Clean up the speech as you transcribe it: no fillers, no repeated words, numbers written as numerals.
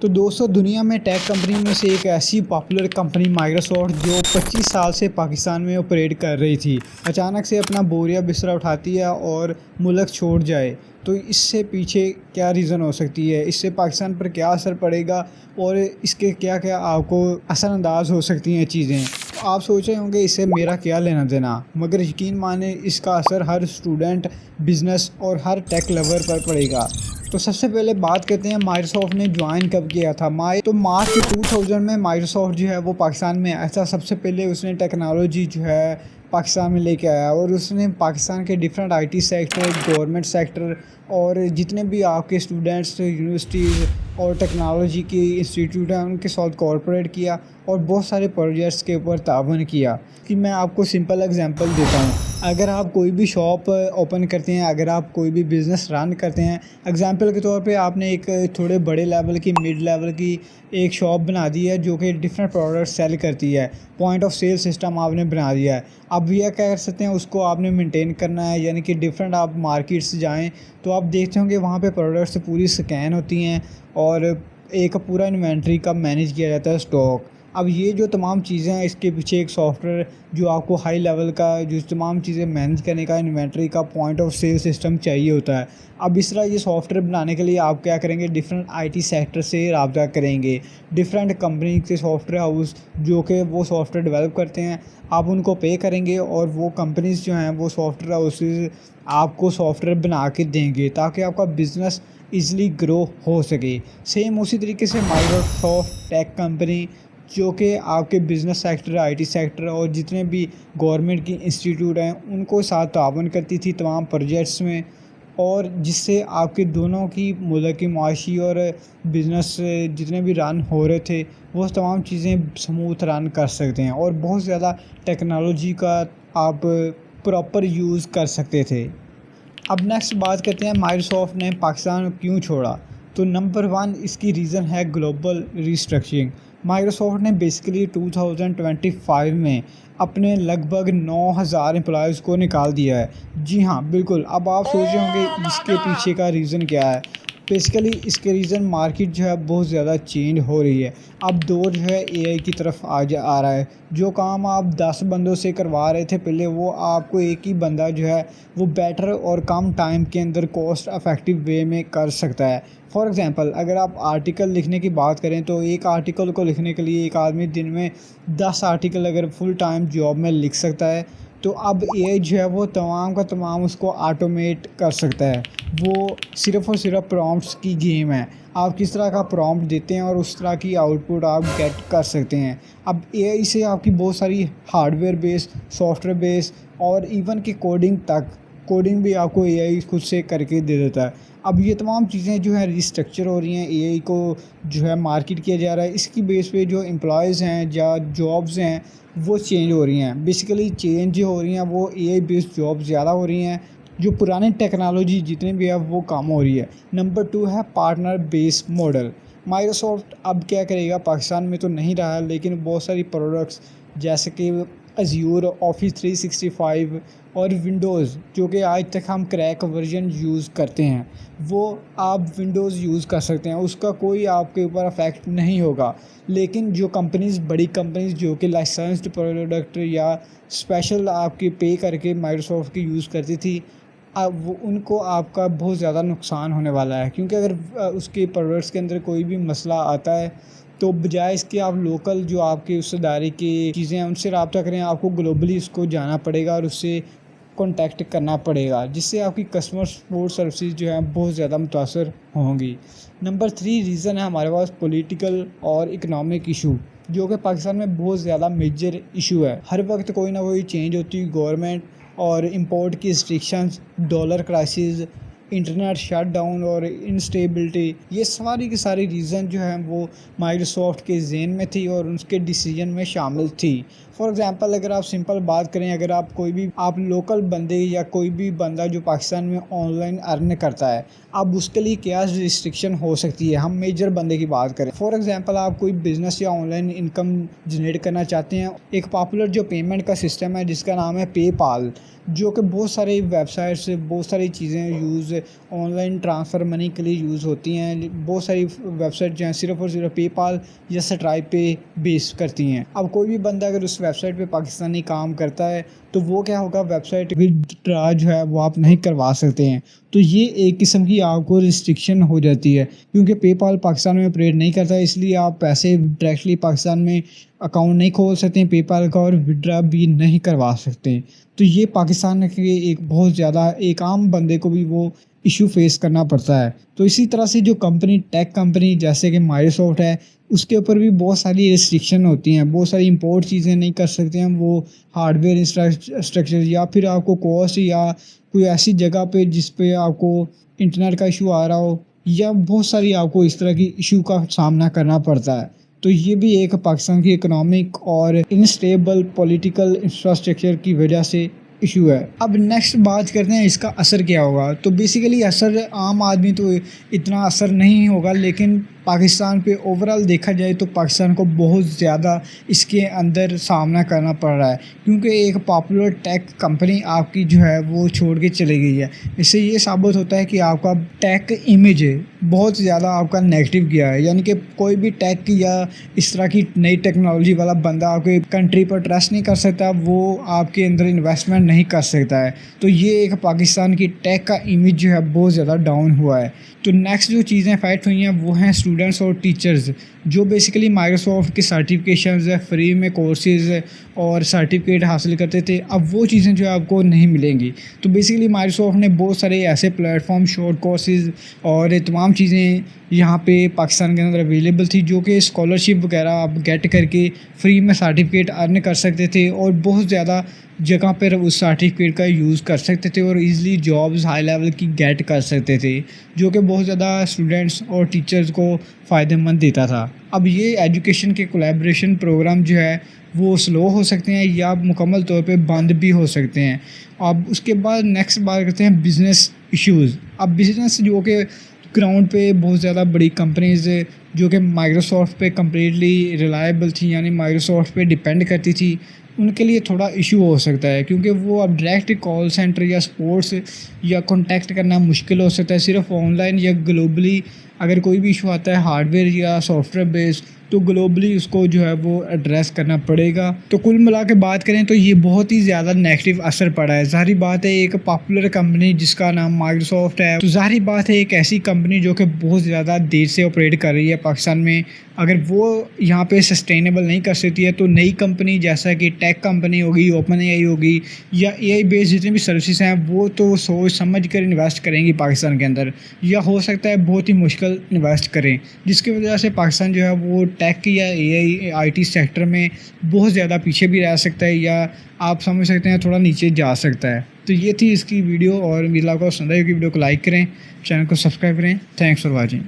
तो दोस्तों, दुनिया में टेक कंपनी में से एक ऐसी पॉपुलर कंपनी माइक्रोसॉफ्ट जो 25 साल से पाकिस्तान में ऑपरेट कर रही थी, अचानक से अपना बोरिया बिस्तरा उठाती है और मुल्क छोड़ जाए। तो इससे पीछे क्या रीज़न हो सकती है, इससे पाकिस्तान पर क्या असर पड़ेगा और इसके क्या क्या आपको असरअंदाज हो सकती हैं चीज़ें। तो आप सोच रहे होंगे इससे मेरा क्या लेना देना, मगर यकीन माने इसका असर हर स्टूडेंट, बिज़नेस और हर टेक लवर पर पड़ेगा। तो सबसे पहले बात करते हैं माइक्रोसॉफ्ट ने ज्वाइन कब किया था। मार्च 2000 में माइक्रोसॉफ्ट जो है वो पाकिस्तान में आया था। सबसे पहले उसने टेक्नोलॉजी जो है पाकिस्तान में लेके आया और उसने पाकिस्तान के different IT sector, government sector और जितने भी आपके स्टूडेंट्स, यूनिवर्सिटीज़ और टेक्नोलॉजी के इंस्टीट्यूट हैं उनके साथ कॉर्पोरेट किया और बहुत सारे प्रोजेक्ट्स के ऊपर तावन किया। कि मैं आपको सिंपल एग्जांपल देता हूँ। अगर आप कोई भी शॉप ओपन करते हैं, अगर आप कोई भी बिज़नेस रन करते हैं, एग्जांपल के तौर पे आपने एक थोड़े बड़े लेवल की, मिड लेवल की एक शॉप बना दी है जो कि डिफरेंट प्रोडक्ट्स सेल करती है। पॉइंट ऑफ सेल सिस्टम आपने बना दिया है। अब यह क्या कर सकते हैं, उसको आपने मेंटेन करना है, यानी कि डिफरेंट आप मार्केट्स जाएं तो आप देखते होंगे वहाँ पे प्रोडक्ट्स पूरी स्कैन होती हैं और एक पूरा इन्वेंट्री का मैनेज किया जाता है, स्टॉक। अब ये जो तमाम चीज़ें हैं, इसके पीछे एक सॉफ्टवेयर जो आपको हाई लेवल का जो तमाम चीज़ें मैनेज करने का, इन्वेंट्री का, पॉइंट ऑफ सेल सिस्टम चाहिए होता है। अब इस तरह ये सॉफ्टवेयर बनाने के लिए आप क्या करेंगे, डिफरेंट आईटी सेक्टर से रब्ता करेंगे, डिफरेंट कंपनी के सॉफ्टवेयर हाउस जो कि वो सॉफ्टवेयर डेवलप करते हैं, आप उनको पे करेंगे और वो कंपनीज़ जो हैं वो सॉफ्टवेयर हाउसेज आपको सॉफ्टवेयर बना के देंगे ताकि आपका बिज़नेस ईज़िली ग्रो हो सके। सेम उसी तरीके से माइक्रोसॉफ्ट टेक कंपनी जो कि आपके बिज़नेस सेक्टर, आईटी सेक्टर और जितने भी गवर्नमेंट की इंस्टीट्यूट हैं उनको साथ तावन करती थी तमाम प्रोजेक्ट्स में, और जिससे आपके दोनों की मुल्क की माशी और बिज़नेस जितने भी रन हो रहे थे वो तमाम चीज़ें स्मूथ रन कर सकते हैं और बहुत ज़्यादा टेक्नोलॉजी का आप प्रॉपर यूज़ कर सकते थे। अब नेक्स्ट बात करते हैं माइक्रोसॉफ्ट ने पाकिस्तान क्यों छोड़ा। तो नंबर 1 इसकी रीज़न है ग्लोबल रीस्ट्रक्चरिंग। माइक्रोसॉफ्ट ने बेसिकली 2025 में अपने लगभग 9000 एम्प्लॉयज़ को निकाल दिया है। जी हाँ, बिल्कुल। अब आप सोच रहे होंगे इसके पीछे का रीज़न क्या है। बेसिकली इसके रीज़न मार्केट जो है बहुत ज़्यादा चेंज हो रही है। अब दौर जो है एआई की तरफ आ रहा है। जो काम आप 10 बंदों से करवा रहे थे पहले, वो आपको एक ही बंदा जो है वो बेटर और कम टाइम के अंदर कॉस्ट इफ़ेक्टिव वे में कर सकता है। फॉर एग्ज़ाम्पल, अगर आप आर्टिकल लिखने की बात करें तो एक आर्टिकल को लिखने के लिए एक आदमी दिन में 10 आर्टिकल अगर फुल टाइम जॉब में लिख सकता है, तो अब एआई जो है वो तमाम का तमाम उसको ऑटोमेट कर सकता है। वो सिर्फ़ और सिर्फ प्रॉम्प्ट्स की गेम है। आप किस तरह का प्रॉम्प्ट देते हैं और उस तरह की आउटपुट आप गेट कर सकते हैं। अब एआई से आपकी बहुत सारी हार्डवेयर बेस, सॉफ्टवेयर बेस और इवन कि कोडिंग भी आपको एआई खुद से करके दे देता है। अब ये तमाम चीज़ें जो है रिस्ट्रक्चर हो रही हैं, एआई को जो है मार्केट किया जा रहा है, इसकी बेस पे जो एम्प्लॉयज़ हैं या जॉब्स हैं वो चेंज हो रही हैं। बेसिकली चेंज जो हो रही हैं वो एआई बेस्ड जॉब ज़्यादा हो रही हैं, जो पुरानी टेक्नोलॉजी जितनी भी है वो कम हो रही है। नंबर 2 है पार्टनर बेस मॉडल। माइक्रोसॉफ्ट अब क्या करेगा, पाकिस्तान में तो नहीं रहा लेकिन बहुत सारी प्रोडक्ट्स जैसे कि अज़ूर, ऑफिस 365 और विंडोज़ जो कि आज तक हम क्रैक वर्जन यूज़ करते हैं, वो आप विंडोज़ यूज़ कर सकते हैं, उसका कोई आपके ऊपर अफेक्ट नहीं होगा। लेकिन जो कंपनीज़, बड़ी कंपनीज़ जो कि लाइसेंस्ड प्रोडक्ट या स्पेशल आपके पे करके माइक्रोसॉफ्ट की यूज़ करती थी, अब वो उनको आपका बहुत ज़्यादा नुकसान होने वाला है, क्योंकि अगर उसके प्रोडक्ट्स के अंदर कोई भी मसला आता है तो बजाय इसके आप लोकल जो आपके रिश्तेदारी की चीज़ें हैं उनसे रब्ता करें, आपको ग्लोबली उसको जाना पड़ेगा और उससे कॉन्टैक्ट करना पड़ेगा, जिससे आपकी कस्टमर सपोर्ट सर्विसेज जो है बहुत ज़्यादा मुतासर होंगी। नंबर 3 रीज़न है हमारे पास पॉलिटिकल और इकनॉमिक इशू, जो कि पाकिस्तान में बहुत ज़्यादा मेजर इशू है। हर वक्त कोई ना कोई चेंज होती है, गवर्नमेंट और इंपोर्ट की restrictions, dollar crisis, internet shutdown और इंस्टेबिलिटी, ये सारी की सारी रीज़न जो है वो माइक्रोसॉफ्ट के ज़हन में थी और उसके डिसीजन में शामिल थी। फॉर एग्जांपल अगर आप सिंपल बात करें, अगर आप कोई भी आप लोकल बंदे या कोई भी बंदा जो पाकिस्तान में ऑनलाइन अर्न करता है, अब उसके लिए क्या रिस्ट्रिक्शन हो सकती है। हम मेजर बंदे की बात करें, फॉर एग्जांपल आप कोई बिजनेस या ऑनलाइन इनकम जनरेट करना चाहते हैं। एक पॉपुलर जो पेमेंट का सिस्टम है जिसका नाम है पेपाल, जो कि बहुत सारी वेबसाइट्स बहुत सारी चीज़ें यूज़ ऑनलाइन ट्रांसफ़र मनी के लिए यूज़ होती हैं। बहुत सारी वेबसाइट जो हैं सिर्फ़ और सिर्फ पेपाल या स्ट्राइप पे बेस करती हैं। अब कोई भी बंदा अगर उस वेबसाइट पे पाकिस्तानी काम करता है तो वो क्या होगा, वेबसाइट विथड्रॉ जो है वो आप नहीं करवा सकते हैं। तो ये एक किस्म की आपको रिस्ट्रिक्शन हो जाती है, क्योंकि पेपाल पाकिस्तान में ऑपरेट नहीं करता, इसलिए आप पैसे डायरेक्टली पाकिस्तान में अकाउंट नहीं खोल सकते हैं पेपाल का और विथड्रॉ भी नहीं करवा सकते। तो ये पाकिस्तान के एक बहुत ज़्यादा एक आम बंदे को भी वो इशू फेस करना पड़ता है। तो इसी तरह से जो कंपनी टेक कंपनी जैसे कि माइक्रोसॉफ्ट है, उसके ऊपर भी बहुत सारी रिस्ट्रिक्शन होती हैं। बहुत सारी इंपोर्ट चीज़ें नहीं कर सकते हैं वो, हार्डवेयर इंफ्रास्ट्रक्चर या फिर आपको कॉस्ट या कोई ऐसी जगह पे जिस पे आपको इंटरनेट का इशू आ रहा हो, या बहुत सारी आपको इस तरह की इशू का सामना करना पड़ता है। तो ये भी एक पाकिस्तान की इकोनॉमिक और इनस्टेबल पॉलिटिकल इंफ्रास्ट्रक्चर की वजह से इशू है। अब नेक्स्ट बात करते हैं इसका असर क्या होगा। तो बेसिकली असर आम आदमी तो इतना असर नहीं होगा, लेकिन पाकिस्तान पे ओवरऑल देखा जाए तो पाकिस्तान को बहुत ज़्यादा इसके अंदर सामना करना पड़ रहा है, क्योंकि एक पॉपुलर टेक कंपनी आपकी जो है वो छोड़ के चली गई है। इससे ये साबित होता है कि आपका टेक इमेज बहुत ज़्यादा आपका नेगेटिव गया है, यानी कि कोई भी टेक या इस तरह की नई टेक्नोलॉजी वाला बंदा आपके कंट्री पर ट्रस्ट नहीं कर सकता, वो आपके अंदर इन्वेस्टमेंट नहीं कर सकता है। तो ये एक पाकिस्तान की टेक का इमेज जो है बहुत ज़्यादा डाउन हुआ है। तो नेक्स्ट जो चीज़ें इफेक्ट हुई हैं वो हैं स्टूडेंट्स और टीचर्स, जो बेसिकली माइक्रोसॉफ्ट की सर्टिफिकेशंस है, फ्री में कोर्सेज़ और सर्टिफिकेट हासिल करते थे, अब वो चीज़ें जो है आपको नहीं मिलेंगी। तो बेसिकली माइक्रोसॉफ्ट ने बहुत सारे ऐसे प्लेटफॉर्म, शॉर्ट कोर्सेज़ और तमाम चीज़ें यहाँ पे पाकिस्तान के अंदर अवेलेबल थी, जो कि स्कॉलरशिप वगैरह आप गेट करके फ्री में सर्टिफिकेट अर्न कर सकते थे और बहुत ज़्यादा जगह पर उस सर्टिफिकेट का यूज़ कर सकते थे और इजीली जॉब्स हाई लेवल की गेट कर सकते थे, जो कि बहुत ज़्यादा स्टूडेंट्स और टीचर्स को फ़ायदेमंद देता था। अब ये एजुकेशन के कोलैबोरेशन प्रोग्राम जो है वो स्लो हो सकते हैं या मुकम्मल तौर पे बंद भी हो सकते हैं। अब उसके बाद नेक्स्ट बात करते हैं बिज़नेस इश्यूज़। अब बिज़नेस जो कि ग्राउंड पे बहुत ज़्यादा बड़ी कंपनीज़ जो कि माइक्रोसॉफ्ट पे कम्प्लीटली रिलायबल थी, यानी माइक्रोसॉफ्ट पे डिपेंड करती थी, उनके लिए थोड़ा इशू हो सकता है, क्योंकि वो अब डायरेक्ट कॉल सेंटर या सपोर्ट्स या कॉन्टैक्ट करना मुश्किल हो सकता है। सिर्फ ऑनलाइन या ग्लोबली अगर कोई भी इशू आता है हार्डवेयर या सॉफ्टवेयर बेस्ड, तो ग्लोबली उसको जो है वो एड्रेस करना पड़ेगा। तो कुल मिला के बात करें तो ये बहुत ही ज़्यादा नेगेटिव असर पड़ा है। ज़ाहिर बात है एक पॉपुलर कंपनी जिसका नाम माइक्रोसॉफ्ट है, तो ज़ाहिर बात है एक ऐसी कंपनी जो कि बहुत ज़्यादा देर से ऑपरेट कर रही है पाकिस्तान में, अगर वो यहाँ पे सस्टेनेबल नहीं कर सकती है तो नई कंपनी जैसा कि टेक कंपनी होगी, ओपन एआई होगी या एआई बेस्ड जितनी भी सर्विसेज हैं वो तो सोच समझ कर इन्वेस्ट करेंगी पाकिस्तान के अंदर, या हो सकता है बहुत ही मुश्किल इन्वेस्ट करें, जिसकी वजह से पाकिस्तान जो है वो टेक या एआई आईटी सेक्टर में बहुत ज़्यादा पीछे भी रह सकता है, या आप समझ सकते हैं थोड़ा नीचे जा सकता है। तो ये थी इसकी वीडियो, और मेरा आपको पसंद आई कि वीडियो को लाइक करें, चैनल को सब्सक्राइब करें। Thanks for watching.